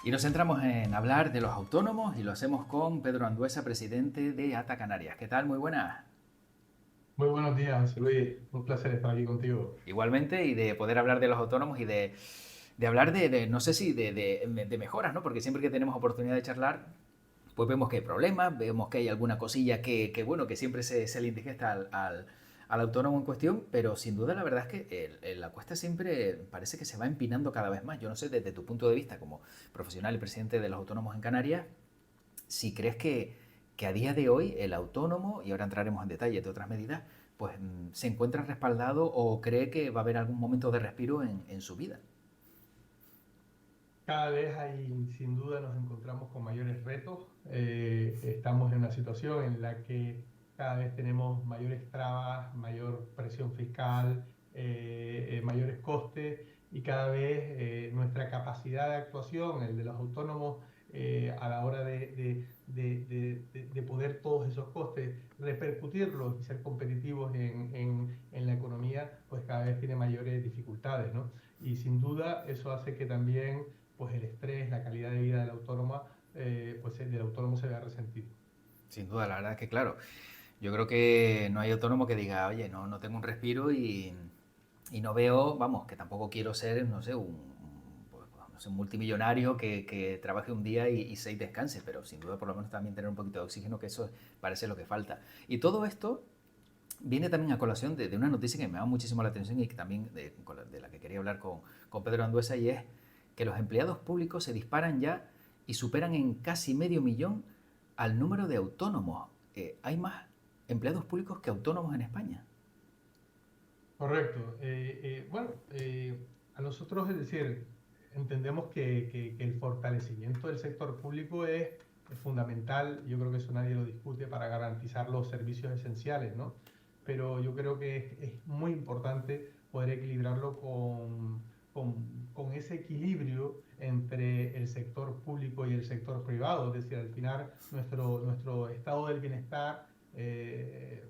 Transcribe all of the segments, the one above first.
Y nos centramos en hablar de los autónomos y lo hacemos con Pedro Anduesa, presidente de ATA Canarias. ¿Qué tal? Muy buenas. Muy buenos días, José Luis. Un placer estar aquí contigo. Igualmente, y de poder hablar de los autónomos y de hablar no sé si de mejoras, ¿no? Porque siempre que tenemos oportunidad de charlar, pues vemos que hay problemas, vemos que hay alguna cosilla bueno, que siempre se le indigesta al autónomo en cuestión, pero sin duda la verdad es que la cuesta siempre parece que se va empinando cada vez más. Yo no sé, desde tu punto de vista como profesional y presidente de los autónomos en Canarias, si crees que a día de hoy el autónomo, y ahora entraremos en detalle de otras medidas, pues se encuentra respaldado o cree que va a haber algún momento de respiro en su vida. Cada vez sin duda, nos encontramos con mayores retos. Estamos en una situación en la que cada vez tenemos mayores trabas, mayor presión fiscal, mayores costes y cada vez nuestra capacidad de actuación, el de los autónomos, a la hora de poder todos esos costes repercutirlos y ser competitivos en la economía, pues cada vez tiene mayores dificultades, ¿no? Y sin duda eso hace que también pues el estrés, la calidad de vida del autónomo se vea resentido. Sin duda, la verdad es que claro, yo creo que no hay autónomo que diga, oye, no tengo un respiro y no veo, vamos, que tampoco quiero ser, no sé, no sé, un multimillonario que trabaje un día y seis descanse, pero sin duda por lo menos también tener un poquito de oxígeno, que eso parece lo que falta. Y todo esto viene también a colación de una noticia que me llama muchísimo la atención y que también de la que quería hablar con Pedro Anduesa, y es que los empleados públicos se disparan ya y superan en casi medio millón al número de autónomos. Hay más empleados públicos que autónomos en España. Correcto. A nosotros, es decir, entendemos que el fortalecimiento del sector público es fundamental. Yo creo que eso nadie lo discute para garantizar los servicios esenciales, ¿no? Pero yo creo que es muy importante poder equilibrarlo con ese equilibrio entre el sector público y el sector privado. Es decir, al final nuestro estado del bienestar es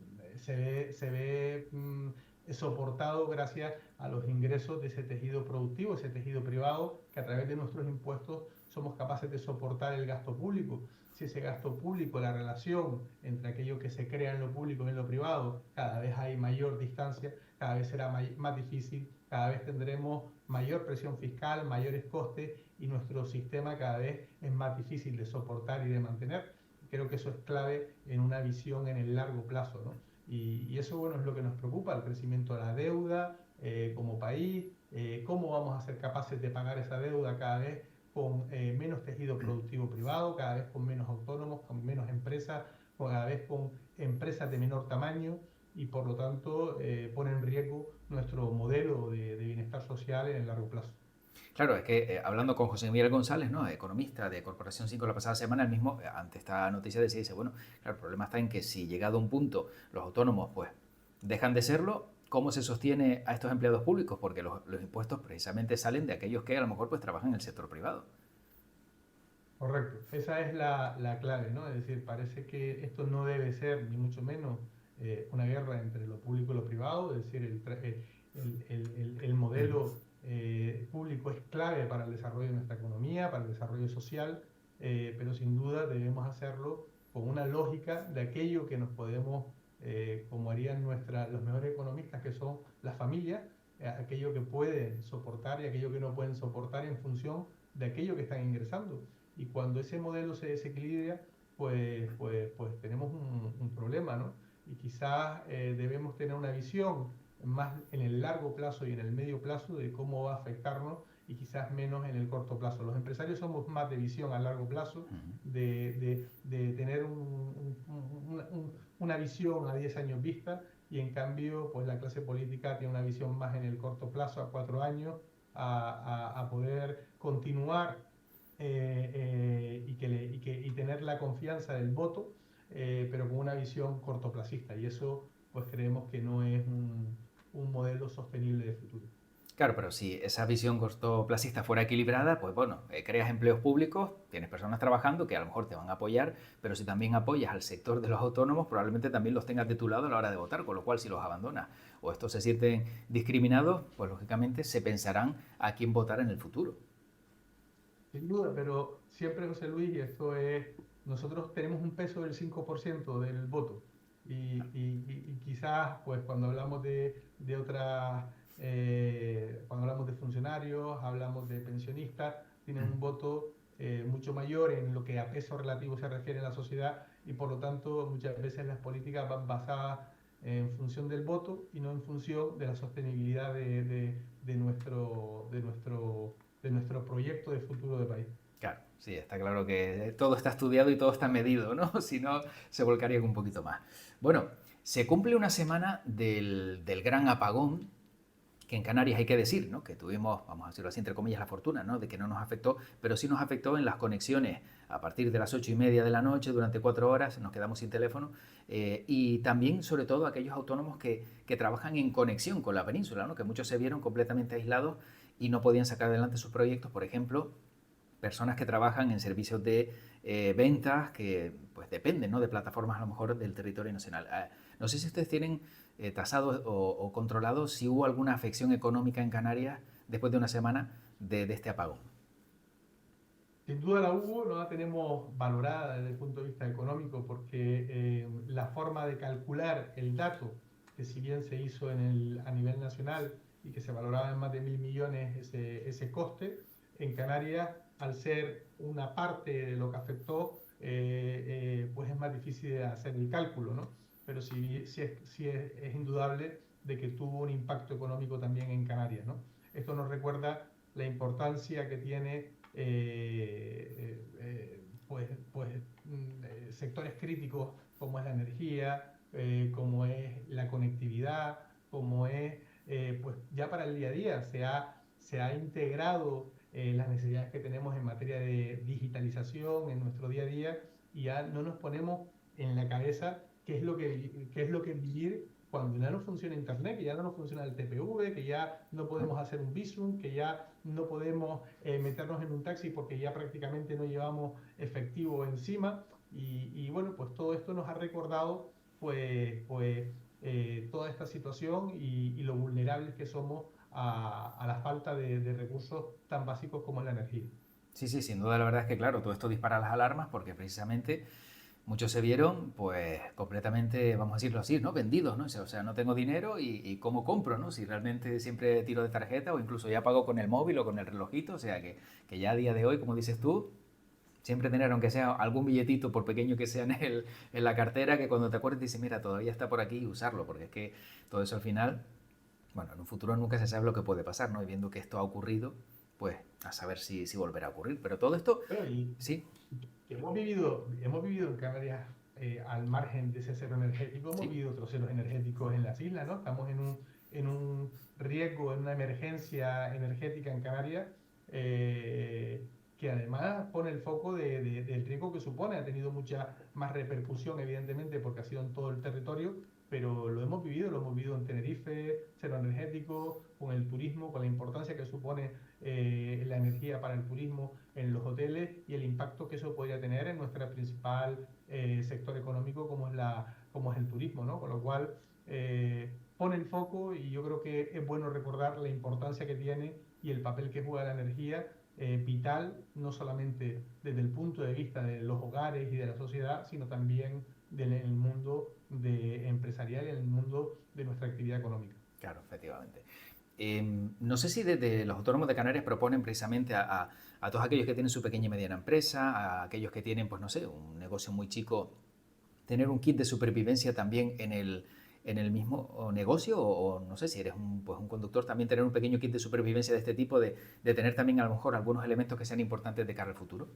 soportado gracias a los ingresos de ese tejido productivo, ese tejido privado, que a través de nuestros impuestos somos capaces de soportar el gasto público. Si ese gasto público, la relación entre aquello que se crea en lo público y en lo privado, cada vez hay mayor distancia, cada vez será más difícil, cada vez tendremos mayor presión fiscal, mayores costes y nuestro sistema cada vez es más difícil de soportar y de mantener. Creo que eso es clave en una visión en el largo plazo, ¿no? Y eso, bueno, es lo que nos preocupa, el crecimiento de la deuda como país, cómo vamos a ser capaces de pagar esa deuda cada vez con menos tejido productivo privado, cada vez con menos autónomos, con menos empresas, cada vez con empresas de menor tamaño y por lo tanto pone en riesgo nuestro modelo de bienestar social en el largo plazo. Claro, es que hablando con José Miguel González, ¿no? Economista de Corporación 5 la pasada semana, el mismo, ante esta noticia decía, dice, bueno, claro, el problema está en que si llegado a un punto los autónomos pues dejan de serlo, ¿cómo se sostiene a estos empleados públicos? Porque los impuestos precisamente salen de aquellos que a lo mejor pues trabajan en el sector privado. Correcto, esa es la clave, ¿no? Es decir, parece que esto no debe ser, ni mucho menos, una guerra entre lo público y lo privado, es decir, el modelo público es clave para el desarrollo de nuestra economía, para el desarrollo social, pero sin duda debemos hacerlo con una lógica de aquello que nos podemos, como harían los mejores economistas, que son las familias, aquello que pueden soportar y aquello que no pueden soportar en función de aquello que están ingresando. Y cuando ese modelo se desequilibra, pues tenemos un problema, ¿no? Y quizás debemos tener una visión más en el largo plazo y en el medio plazo de cómo va a afectarnos y quizás menos en el corto plazo. Los empresarios somos más de visión a largo plazo, de tener una visión a 10 años vista y en cambio pues la clase política tiene una visión más en el corto plazo, a 4 años, a poder continuar y tener la confianza del voto, pero con una visión cortoplacista. Y eso, pues creemos que no es un modelo sostenible de futuro. Claro, pero si esa visión cortoplacista fuera equilibrada, pues bueno, creas empleos públicos, tienes personas trabajando que a lo mejor te van a apoyar, pero si también apoyas al sector de los autónomos, probablemente también los tengas de tu lado a la hora de votar, con lo cual si los abandonas o estos se sienten discriminados, pues lógicamente se pensarán a quién votar en el futuro. Sin duda, pero siempre, José Luis, y esto es, nosotros tenemos un peso del 5% del voto. Y quizás, pues, cuando hablamos de otras, cuando hablamos de funcionarios, hablamos de pensionistas, tienen un voto mucho mayor en lo que a peso relativo se refiere en la sociedad y por lo tanto muchas veces las políticas van basadas en función del voto y no en función de la sostenibilidad de nuestro proyecto de futuro de país. Claro, sí, está claro que todo está estudiado y todo está medido, ¿no? Si no, se volcaría un poquito más. Bueno, se cumple una semana del gran apagón, que en Canarias hay que decir, ¿no? Que tuvimos, vamos a decirlo así, entre comillas, la fortuna, ¿no? De que no nos afectó, pero sí nos afectó en las conexiones a partir de las 8:30 de la noche, durante 4 horas, nos quedamos sin teléfono, y también, sobre todo, aquellos autónomos que trabajan en conexión con la península, ¿no? Que muchos se vieron completamente aislados y no podían sacar adelante sus proyectos, por ejemplo, personas que trabajan en servicios de ventas que pues dependen, ¿no? De plataformas a lo mejor del territorio nacional. No sé si ustedes tienen tasado o controlado si hubo alguna afección económica en Canarias después de una semana de este apagón. Sin duda la hubo, no la tenemos valorada desde el punto de vista económico porque la forma de calcular el dato, que si bien se hizo a nivel nacional y que se valoraba en más de 1.000 millones ese coste, en Canarias, al ser una parte de lo que afectó, pues es más difícil de hacer el cálculo, ¿no? Pero sí es indudable de que tuvo un impacto económico también en Canarias, ¿no? Esto nos recuerda la importancia que tiene sectores críticos como es la energía, como es la conectividad, como es, pues ya para el día a día se ha integrado las necesidades que tenemos en materia de digitalización en nuestro día a día y ya no nos ponemos en la cabeza qué es lo que vivir cuando ya no funciona Internet, que ya no nos funciona el TPV, que ya no podemos hacer un Bizum, que ya no podemos meternos en un taxi porque ya prácticamente no llevamos efectivo encima. Y bueno, pues todo esto nos ha recordado toda esta situación y lo vulnerables que somos a la falta de recursos tan básicos como es la energía. Sí, sí, sin duda la verdad es que claro, todo esto dispara las alarmas porque precisamente muchos se vieron pues completamente, vamos a decirlo así, ¿no? Vendidos, ¿no? O sea, no tengo dinero y cómo compro, ¿no? Si realmente siempre tiro de tarjeta o incluso ya pago con el móvil o con el relojito, o sea que ya a día de hoy, como dices tú, siempre tener aunque sea algún billetito, por pequeño que sea en la cartera, que cuando te acuerdes dices, mira, todavía está por aquí y usarlo, porque es que todo eso al final, bueno, en un futuro nunca se sabe lo que puede pasar, ¿no? Y viendo que esto ha ocurrido, pues a saber si volverá a ocurrir. Pero todo esto, Bueno, y sí, hemos vivido en Canarias al margen de ese cero energético, hemos sí, vivido otros ceros energéticos en las islas, ¿no? Estamos en un riesgo, en una emergencia energética en Canarias, que además pone el foco del riesgo que supone. Ha tenido mucha más repercusión, evidentemente, porque ha sido en todo el territorio, pero lo hemos vivido en Tenerife, cero energético, con el turismo, con la importancia que supone la energía para el turismo en los hoteles y el impacto que eso podría tener en nuestro principal sector económico como es el turismo, ¿no? Con lo cual pone el foco y yo creo que es bueno recordar la importancia que tiene y el papel que juega la energía vital, no solamente desde el punto de vista de los hogares y de la sociedad, sino también en el mundo empresarial y en el mundo de nuestra actividad económica. claro, efectivamente. No sé si desde los autónomos de Canarias proponen precisamente a todos aquellos que tienen su pequeña y mediana empresa, a aquellos que tienen, pues no sé, un negocio muy chico, tener un kit de supervivencia también en el mismo negocio, o no sé si eres pues un conductor, también tener un pequeño kit de supervivencia de este tipo, de tener también a lo mejor algunos elementos que sean importantes de cara al futuro.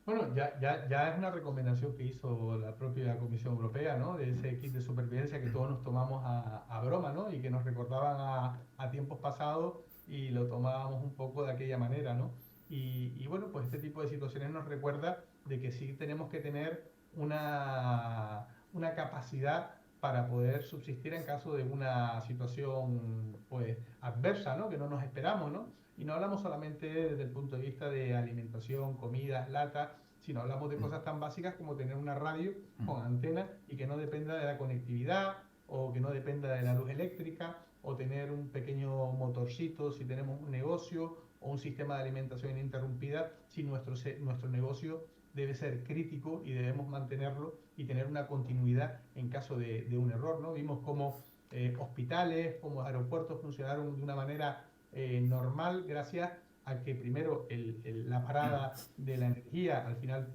Bueno, ya es una recomendación que hizo la propia Comisión Europea, ¿no? De ese kit de supervivencia que todos nos tomamos a broma, ¿no? Y que nos recordaban a tiempos pasados y lo tomábamos un poco de aquella manera, ¿no? Y bueno, pues este tipo de situaciones nos recuerda de que sí tenemos que tener una capacidad para poder subsistir en caso de una situación, pues, adversa, ¿no? Que no nos esperamos, ¿no? Y no hablamos solamente desde el punto de vista de alimentación, comidas, latas, sino hablamos de cosas tan básicas como tener una radio con antena y que no dependa de la conectividad o que no dependa de la luz eléctrica o tener un pequeño motorcito si tenemos un negocio o un sistema de alimentación ininterrumpida si nuestro negocio debe ser crítico y debemos mantenerlo y tener una continuidad en caso de un error, ¿no? Vimos cómo hospitales, como aeropuertos funcionaron de una manera normal gracias a que primero la parada de la energía al final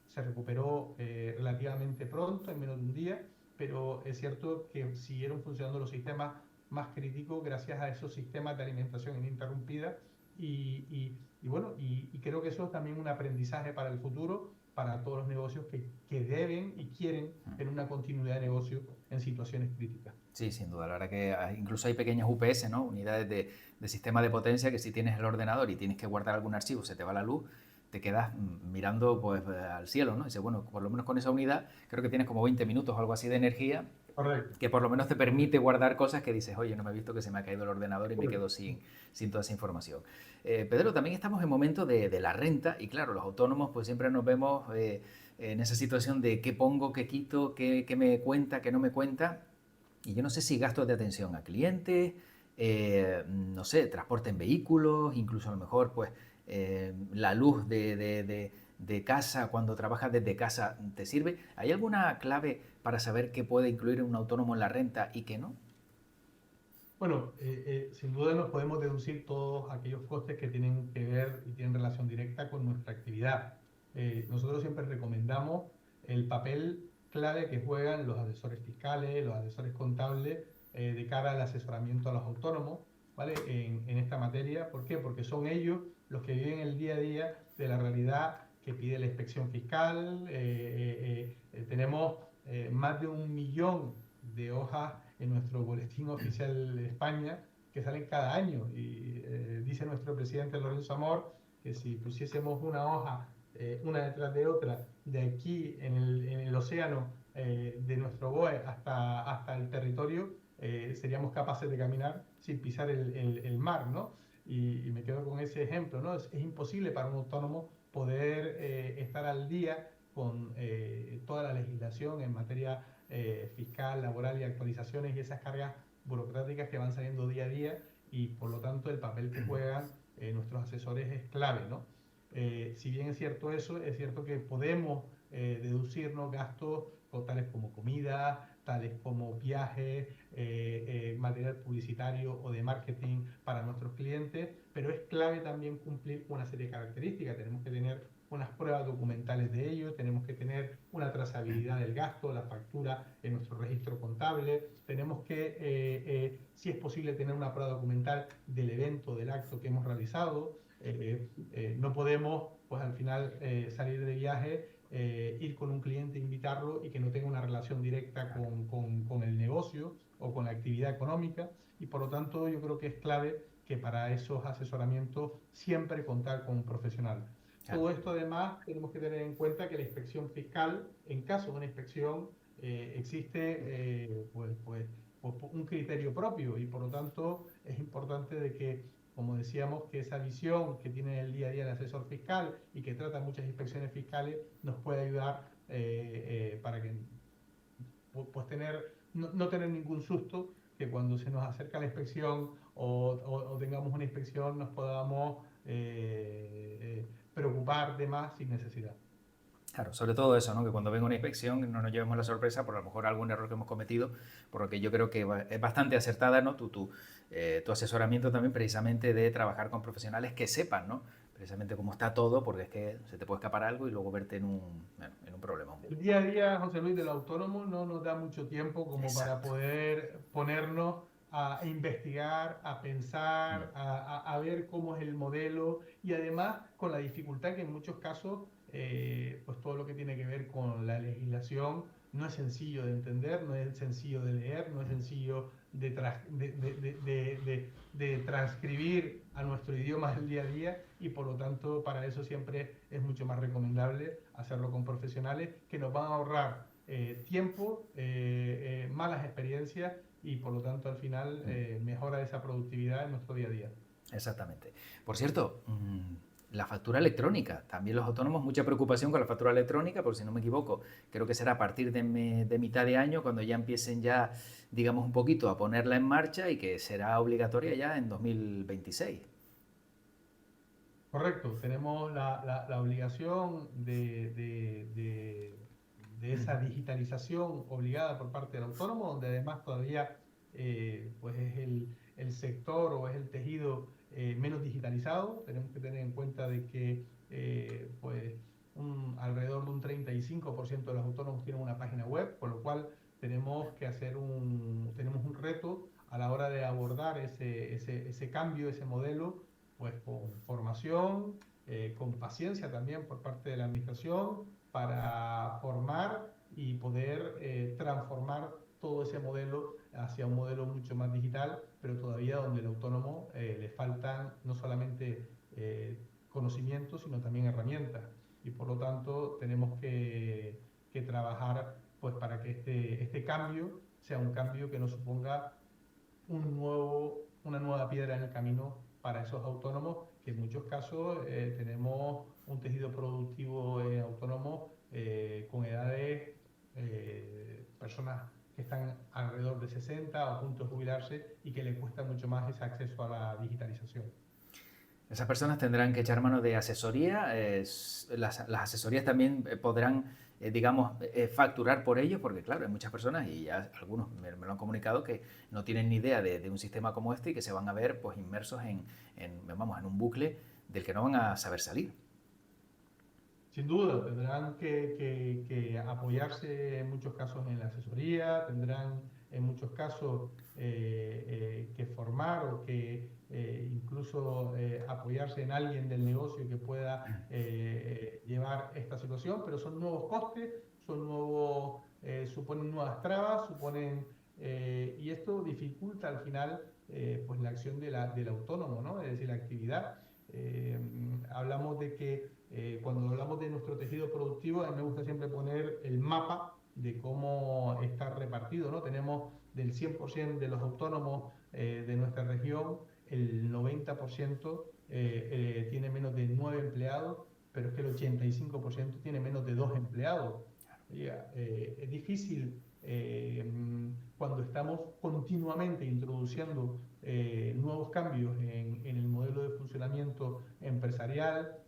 se recuperó relativamente pronto, en menos de un día, pero es cierto que siguieron funcionando los sistemas más críticos gracias a esos sistemas de alimentación ininterrumpida y bueno, y creo que eso es también un aprendizaje para el futuro, para todos los negocios que deben y quieren tener una continuidad de negocio en situaciones críticas. Sí, sin duda. La verdad que incluso hay pequeñas UPS, ¿no? Unidades de sistema de potencia que si tienes el ordenador y tienes que guardar algún archivo, se te va la luz, te quedas mirando pues al cielo, ¿no? Y dices, bueno, por lo menos con esa unidad creo que tienes como 20 minutos o algo así de energía Correcto. que por lo menos te permite guardar cosas que dices, oye, no me he visto que se me ha caído el ordenador y me quedo Correcto. sin toda esa información. Pedro, también estamos en momento de la renta y claro, los autónomos pues siempre nos vemos en esa situación de qué pongo, qué quito, qué me cuenta, qué no me cuenta. Y yo no sé si gastos de atención a clientes, no sé, transporte en vehículos, incluso a lo mejor pues la luz de casa, cuando trabajas desde casa, ¿te sirve? ¿Hay alguna clave para saber qué puede incluir un autónomo en la renta y qué no? Bueno, sin duda nos podemos deducir todos aquellos costes que tienen que ver y tienen relación directa con nuestra actividad. Nosotros siempre recomendamos el papel clave que juegan los asesores fiscales, los asesores contables de cara al asesoramiento a los autónomos, ¿vale? En esta materia. ¿Por qué? Porque son ellos los que viven el día a día de la realidad que pide la inspección fiscal. Tenemos más de 1 millón de hojas en nuestro boletín oficial de España que salen cada año y dice nuestro presidente Lorenzo Amor que si pusiésemos una hoja una detrás de otra de aquí en el océano de nuestro BOE hasta el territorio seríamos capaces de caminar sin pisar el mar, ¿no? Y me quedo con ese ejemplo, ¿no? Es imposible para un autónomo poder estar al día con toda la legislación en materia fiscal, laboral y actualizaciones y esas cargas burocráticas que van saliendo día a día y por lo tanto el papel que juegan nuestros asesores es clave, ¿no? Si bien es cierto eso, es cierto que podemos deducirnos gastos tales como comida, tales como viajes, material publicitario o de marketing para nuestros clientes, pero es clave también cumplir con una serie de características. Tenemos que tener unas pruebas documentales de ello, tenemos que tener una trazabilidad del gasto, la factura en nuestro registro contable, tenemos que, si es posible, tener una prueba documental del evento, del acto que hemos realizado. No podemos, pues al final, salir de viaje, ir con un cliente, invitarlo y que no tenga una relación directa con el negocio o con la actividad económica. Y por lo tanto, yo creo que es clave que para esos asesoramientos siempre contar con un profesional. Claro. Todo esto además tenemos que tener en cuenta que la inspección fiscal, en caso de una inspección, existe pues, un criterio propio y por lo tanto es importante de que, como decíamos, que esa visión que tiene el día a día el asesor fiscal y que trata muchas inspecciones fiscales nos puede ayudar para que pues no tener ningún susto que cuando se nos acerca la inspección o tengamos una inspección nos podamos preocupar de más sin necesidad. Claro, sobre todo eso, ¿no? Que cuando venga una inspección no nos llevemos la sorpresa por a lo mejor algún error que hemos cometido, por lo que yo creo que es bastante acertada, ¿no? Tu asesoramiento también precisamente de trabajar con profesionales que sepan, ¿no? Precisamente cómo está todo, porque es que se te puede escapar algo y luego verte bueno, en un problema. El día a día, José Luis, del autónomo no nos da mucho tiempo como para Exacto. poder ponernos a investigar, a pensar, a ver cómo es el modelo y además con la dificultad que en muchos casos, pues todo lo que tiene que ver con la legislación no es sencillo de entender, no es sencillo de leer, no es sencillo de transcribir a nuestro idioma del día a día y por lo tanto para eso siempre es mucho más recomendable hacerlo con profesionales que nos van a ahorrar tiempo, malas experiencias y por lo tanto al final mejora esa productividad en nuestro día a día. Exactamente. Por cierto, la factura electrónica. También los autónomos, mucha preocupación con la factura electrónica, porque si no me equivoco, creo que será a partir de mitad de año cuando ya empiecen ya, digamos, un poquito a ponerla en marcha y que será obligatoria ya en 2026. Correcto, tenemos la obligación de esa digitalización obligada por parte del autónomo, donde además todavía pues es el sector o es el tejido menos digitalizado. Tenemos que tener en cuenta de que pues alrededor de un 35% de los autónomos tienen una página web, con lo cual tenemos que tenemos un reto a la hora de abordar ese cambio, ese modelo, pues con formación, con paciencia también por parte de la administración para formar y poder transformar todo ese modelo hacia un modelo mucho más digital, pero todavía donde el autónomo le faltan no solamente conocimientos, sino también herramientas. Y por lo tanto tenemos que trabajar pues, para que este cambio sea un cambio que no suponga una nueva piedra en el camino para esos autónomos, que en muchos casos tenemos un tejido productivo autónomo con edades, personas que están alrededor de 60 o a punto de jubilarse y que les cuesta mucho más ese acceso a la digitalización. Esas personas tendrán que echar mano de asesoría. Las asesorías también podrán, digamos, facturar por ello, porque claro, hay muchas personas, y ya algunos me lo han comunicado, que no tienen ni idea de un sistema como este y que se van a ver pues inmersos vamos, en un bucle del que no van a saber salir. Sin duda, tendrán que apoyarse en muchos casos en la asesoría, tendrán en muchos casos que formar o que incluso apoyarse en alguien del negocio que pueda llevar esta situación, pero son nuevos costes, suponen nuevas trabas, y esto dificulta al final pues la acción del autónomo, ¿no? Es decir, la actividad. Hablamos de que cuando hablamos de nuestro tejido productivo, a mí me gusta siempre poner el mapa de cómo está repartido, ¿no? Tenemos del 100% de los autónomos de nuestra región, el 90% tiene menos de 9 empleados, pero es que el 85% tiene menos de 2 empleados. Es difícil cuando estamos continuamente introduciendo nuevos cambios en el modelo de funcionamiento empresarial,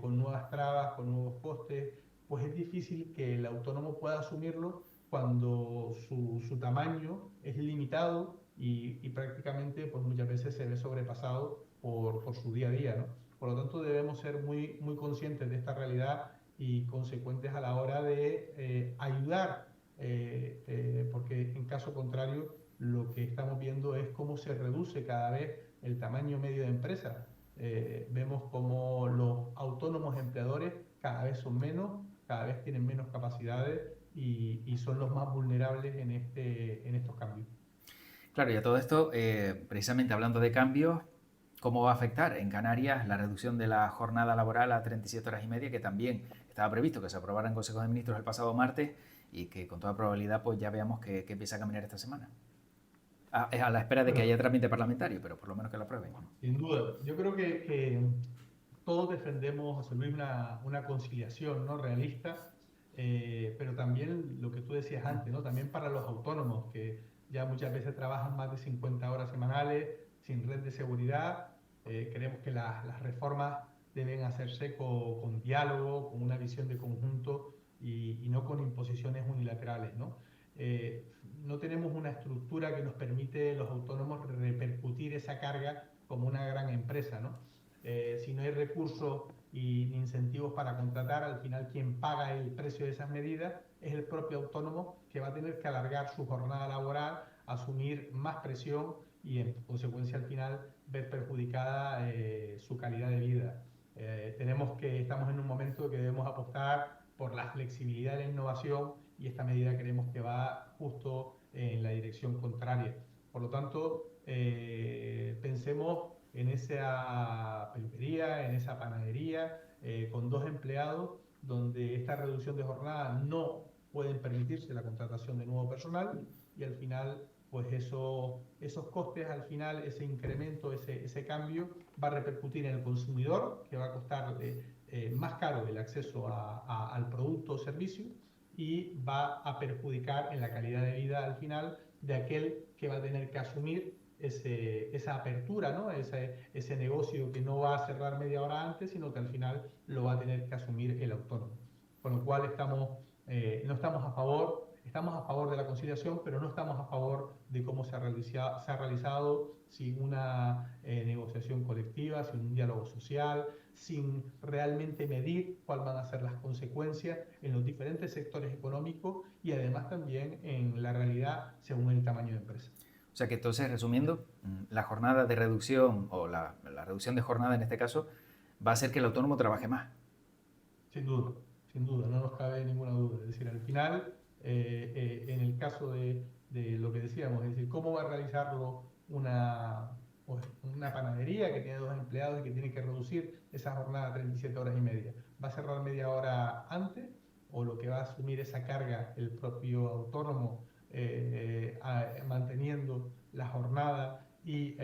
con nuevas trabas, con nuevos costes, pues es difícil que el autónomo pueda asumirlo cuando su tamaño es limitado y prácticamente pues muchas veces se ve sobrepasado por su día a día, ¿no? Por lo tanto, debemos ser muy conscientes de esta realidad y consecuentes a la hora de ayudar, porque en caso contrario, lo que estamos viendo es cómo se reduce cada vez el tamaño medio de empresa. Vemos como los autónomos empleadores cada vez son menos, cada vez tienen menos capacidades y son los más vulnerables en estos cambios. Claro, y a todo esto, precisamente hablando de cambios, ¿cómo va a afectar en Canarias la reducción de la jornada laboral a 37 horas y media, que también estaba previsto que se aprobara en Consejo de Ministros el pasado martes y que con toda probabilidad pues ya veamos que empieza a caminar esta semana? A la espera de que Bueno, haya trámite parlamentario, pero por lo menos que lo aprueben. sin duda, yo creo que todos defendemos, José Luis, una conciliación, ¿no? Realista, pero también lo que tú decías antes, ¿no? También para los autónomos que ya muchas veces trabajan más de 50 horas semanales sin red de seguridad. Creemos que las reformas deben hacerse con diálogo, con una visión de conjunto y no con imposiciones unilaterales, ¿no? No tenemos una estructura que nos permite los autónomos repercutir esa carga como una gran empresa, ¿no? Si no hay recursos y incentivos para contratar, al final quien paga el precio de esas medidas es el propio autónomo, que va a tener que alargar su jornada laboral, asumir más presión y en consecuencia al final ver perjudicada su calidad de vida. Estamos en un momento que debemos apostar por la flexibilidad y la innovación, y esta medida creemos que va justo en la dirección contraria. Por lo tanto, pensemos en esa peluquería, en esa panadería, con 2 empleados, donde esta reducción de jornada no pueden permitirse la contratación de nuevo personal y al final pues esos costes, al final ese incremento, ese cambio va a repercutir en el consumidor, que va a costarle más caro el acceso al producto o servicio, y va a perjudicar en la calidad de vida al final de aquel que va a tener que asumir esa apertura, ¿no? Ese negocio que no va a cerrar media hora antes, sino que al final lo va a tener que asumir el autónomo. Con lo cual no estamos a favor de la conciliación, pero no estamos a favor de cómo se ha realizado sin una negociación colectiva, sin un diálogo social, sin realmente medir cuáles van a ser las consecuencias en los diferentes sectores económicos y además también en la realidad según el tamaño de empresa. O sea que entonces, resumiendo, la jornada de reducción o la reducción de jornada en este caso va a hacer que el autónomo trabaje más. Sin duda, no nos cabe ninguna duda. Es decir, al final, en el caso de lo que decíamos, es decir, ¿cómo va a realizarlo una panadería que tiene 2 empleados y que tiene que reducir esa jornada a 37 horas y media? ¿Va a cerrar media hora antes o lo que va a asumir esa carga el propio autónomo manteniendo la jornada y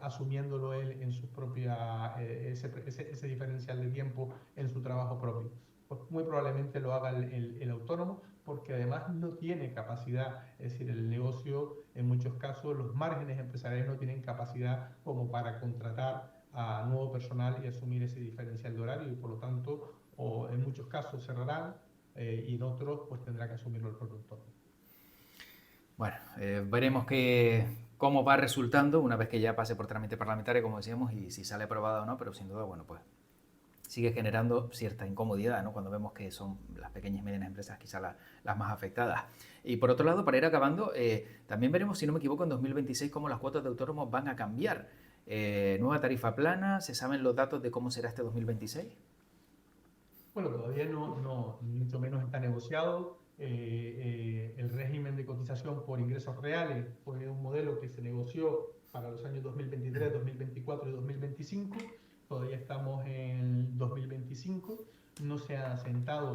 asumiéndolo él en su propia, ese diferencial de tiempo en su trabajo propio? Pues muy probablemente lo haga el autónomo porque además no tiene capacidad, es decir, el negocio en muchos casos, los márgenes empresariales no tienen capacidad como para contratar a nuevo personal y asumir ese diferencial de horario y por lo tanto, o en muchos casos cerrarán y en otros pues tendrá que asumirlo el propio autónomo. Bueno, veremos cómo va resultando una vez que ya pase por trámite parlamentario, como decíamos, y si sale aprobada o no, pero sin duda, bueno, pues sigue generando cierta incomodidad, ¿no? Cuando vemos que son las pequeñas y medianas empresas quizás las más afectadas. Y por otro lado, para ir acabando, también veremos, si no me equivoco, en 2026 cómo las cuotas de autónomos van a cambiar. Nueva tarifa plana, ¿se saben los datos de cómo será este 2026? Bueno, todavía mucho menos está negociado. El régimen de cotización por ingresos reales fue un modelo que se negoció para los años 2023, 2024 y 2025. Todavía estamos en 2025. No se han sentado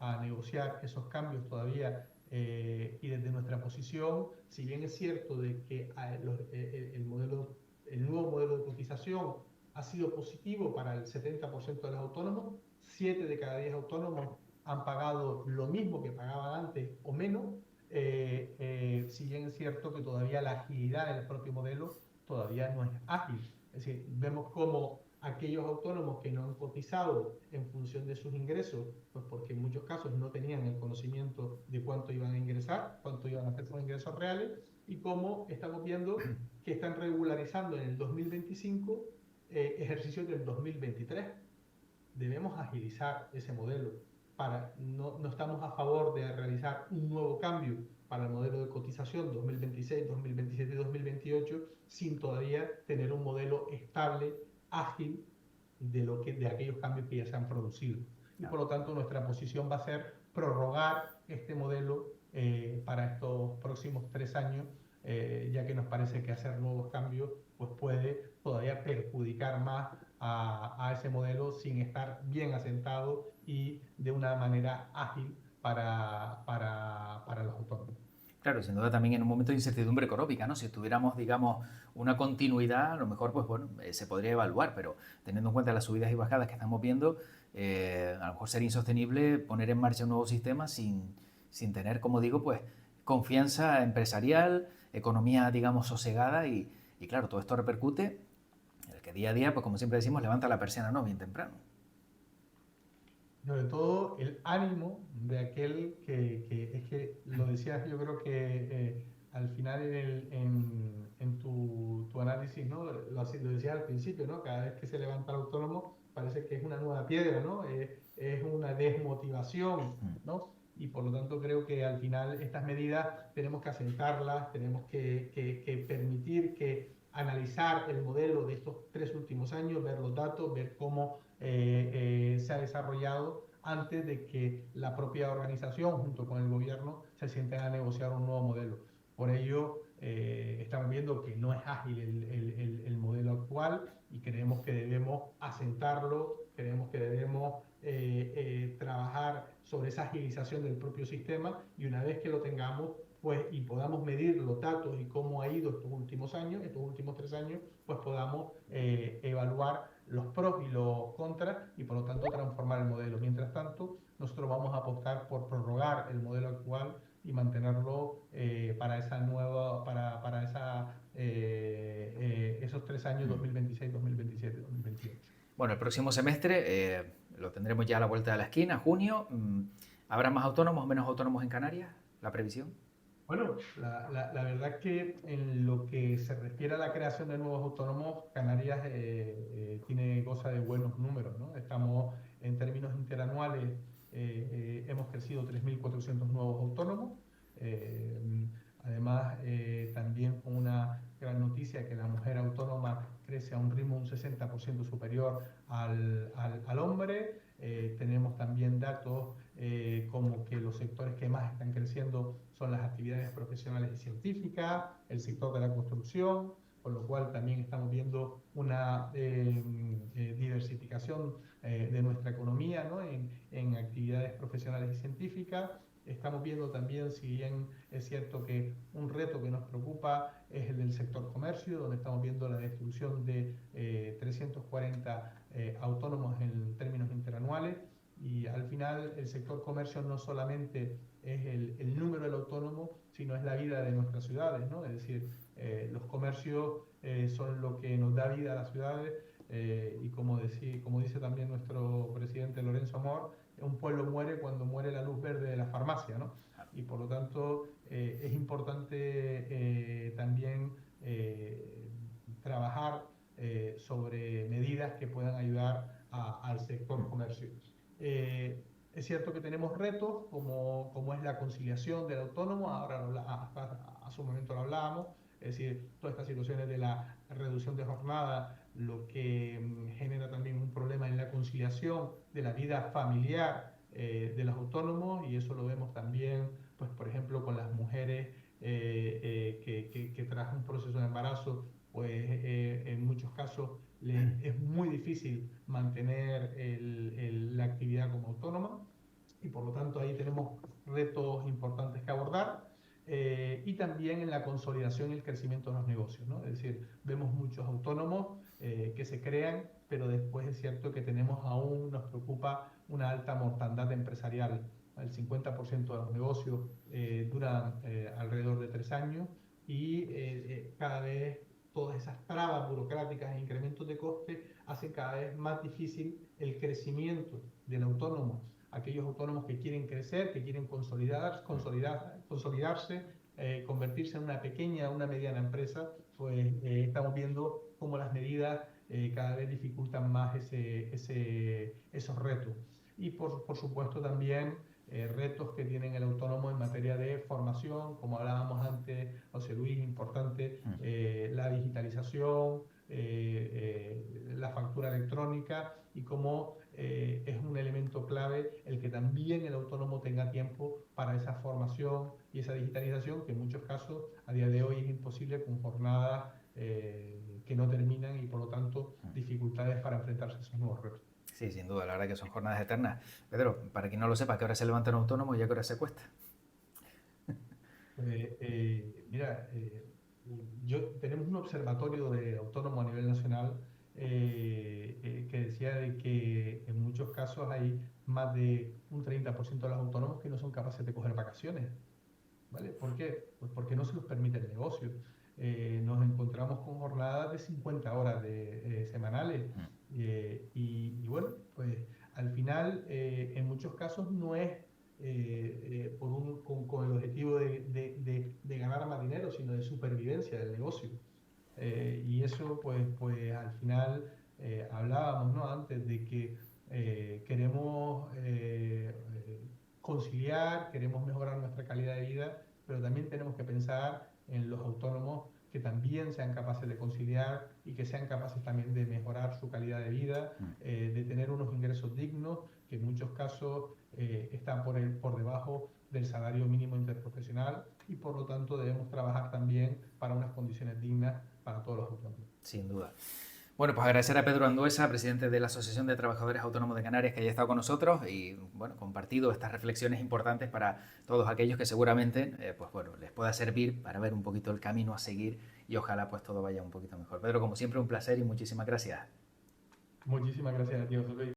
a negociar esos cambios todavía y desde nuestra posición, si bien es cierto de que el nuevo modelo de cotización ha sido positivo para el 70% de los autónomos, 7 de cada 10 autónomos han pagado lo mismo que pagaban antes o menos, si bien es cierto que todavía la agilidad del propio modelo todavía no es ágil. Es decir, vemos cómo aquellos autónomos que no han cotizado en función de sus ingresos, pues porque en muchos casos no tenían el conocimiento de cuánto iban a ingresar, cuánto iban a hacer sus ingresos reales, y cómo estamos viendo que están regularizando en el 2025 ejercicios del 2023. Debemos agilizar ese modelo. No estamos a favor de realizar un nuevo cambio para el modelo de cotización 2026, 2027 y 2028 sin todavía tener un modelo estable, ágil de aquellos cambios que ya se han producido. Y por lo tanto nuestra posición va a ser prorrogar este modelo para estos próximos 3 años, ya que nos parece que hacer nuevos cambios pues puede todavía perjudicar más a ese modelo sin estar bien asentado y de una manera ágil para los autónomos. Claro, sin duda también en un momento de incertidumbre económica, ¿no? Si tuviéramos, digamos, una continuidad, a lo mejor, pues bueno, se podría evaluar, pero teniendo en cuenta las subidas y bajadas que estamos viendo, a lo mejor sería insostenible poner en marcha un nuevo sistema sin tener, como digo, pues confianza empresarial, economía, digamos, sosegada y claro, todo esto repercute en el que día a día, pues como siempre decimos, levanta la persiana, ¿no? Bien temprano. Sobre todo el ánimo de aquel es que lo decías, yo creo que al final en tu análisis, ¿no? Lo decías al principio, ¿no? Cada vez que se levanta el autónomo parece que es una nueva piedra, ¿no? Es una desmotivación, ¿no? Y por lo tanto creo que al final estas medidas tenemos que asentarlas, tenemos que permitir que analizar el modelo de estos 3 últimos años, ver los datos, ver cómo se ha desarrollado antes de que la propia organización junto con el gobierno se sienten a negociar un nuevo modelo. Por ello, estamos viendo que no es ágil el modelo actual y creemos que debemos asentarlo, creemos que debemos trabajar sobre esa agilización del propio sistema y una vez que lo tengamos, pues, y podamos medir los datos y cómo ha ido estos últimos años, estos últimos 3 años, pues podamos evaluar los pros y los contras y por lo tanto transformar el modelo. Mientras tanto, nosotros vamos a apostar por prorrogar el modelo actual y mantenerlo para esa Bueno, el próximo semestre lo tendremos ya a la vuelta de la esquina, junio. ¿Habrá más autónomos o menos autónomos en Canarias? ¿La previsión? Bueno, la verdad que en lo que se refiere a la creación de nuevos autónomos, Canarias goza de buenos números, ¿no? Estamos en términos interanuales, hemos crecido 3.400 nuevos autónomos. eh, Además, también con una gran noticia que la mujer autónoma crece a un ritmo un 60% superior al hombre. Tenemos también datos como que los sectores que más están creciendo son las actividades profesionales y científicas, el sector de la construcción, con lo cual también estamos viendo una diversificación de nuestra economía, ¿no? En actividades profesionales y científicas. Estamos viendo también, si bien es cierto que un reto que nos preocupa es el del sector comercio, donde estamos viendo la destrucción de 340 autónomos en términos interanuales, y al final el sector comercio no solamente es el número del autónomo, sino es la vida de nuestras ciudades, ¿no? Es decir, los comercios son lo que nos da vida a las ciudades, y como dice también nuestro presidente Lorenzo Amor, un pueblo muere cuando muere la luz verde de la farmacia, ¿no? Y por lo tanto es importante también trabajar sobre medidas que puedan ayudar al sector comercio. Es cierto que tenemos retos como es la conciliación del autónomo, hasta hace un momento lo hablábamos, es decir, todas estas situaciones de la reducción de jornada, lo que genera también un problema en la conciliación de la vida familiar de los autónomos, y eso lo vemos también, pues, por ejemplo, con las mujeres que tras un proceso de embarazo, pues en muchos casos es muy difícil mantener la actividad como autónoma, y por lo tanto ahí tenemos retos importantes que abordar. Y también en la consolidación y el crecimiento de los negocios, ¿no? Es decir, vemos muchos autónomos que se crean, pero después es cierto que nos preocupa una alta mortandad empresarial. El 50% de los negocios duran alrededor de 3 años, y cada vez todas esas trabas burocráticas e incrementos de coste hacen cada vez más difícil el crecimiento del autónomo. Aquellos autónomos que quieren crecer, que quieren consolidarse, convertirse en una pequeña, una mediana empresa, pues estamos viendo cómo las medidas cada vez dificultan más esos retos. Y por supuesto también retos que tienen el autónomo en materia de formación, como hablábamos antes, José Luis, importante la digitalización, la factura electrónica, y cómo es un elemento clave el que también el autónomo tenga tiempo para esa formación y esa digitalización, que en muchos casos a día de hoy es imposible, con jornadas que no terminan, y por lo tanto dificultades para enfrentarse a esos nuevos retos. Sí, sin duda, la verdad que son jornadas eternas. Pedro, para quien no lo sepa, ¿a qué hora se levanta un autónomo y a qué hora se cuesta? Mira, tenemos un observatorio de autónomo a nivel nacional que decía de que en muchos casos hay más de un 30% de los autónomos que no son capaces de coger vacaciones, ¿vale? ¿Por qué? Pues porque no se los permite el negocio. Nos encontramos con jornadas de 50 horas semanales, y bueno, pues al final en muchos casos no es con el objetivo de ganar más dinero, sino de supervivencia del negocio. Y eso pues al final hablábamos, ¿no?, antes de que queremos conciliar, queremos mejorar nuestra calidad de vida, pero también tenemos que pensar en los autónomos que también sean capaces de conciliar y que sean capaces también de mejorar su calidad de vida, de tener unos ingresos dignos, que en muchos casos están por debajo del salario mínimo interprofesional, y por lo tanto debemos trabajar también para unas condiciones dignas para todos los autónomos. Sin duda. Bueno, pues agradecer a Pedro Anduesa, presidente de la Asociación de Trabajadores Autónomos de Canarias, que haya estado con nosotros y bueno, compartido estas reflexiones importantes para todos aquellos que seguramente pues bueno, les pueda servir para ver un poquito el camino a seguir, y ojalá pues todo vaya un poquito mejor. Pedro, como siempre, un placer y muchísimas gracias. Muchísimas gracias a ti, José Luis.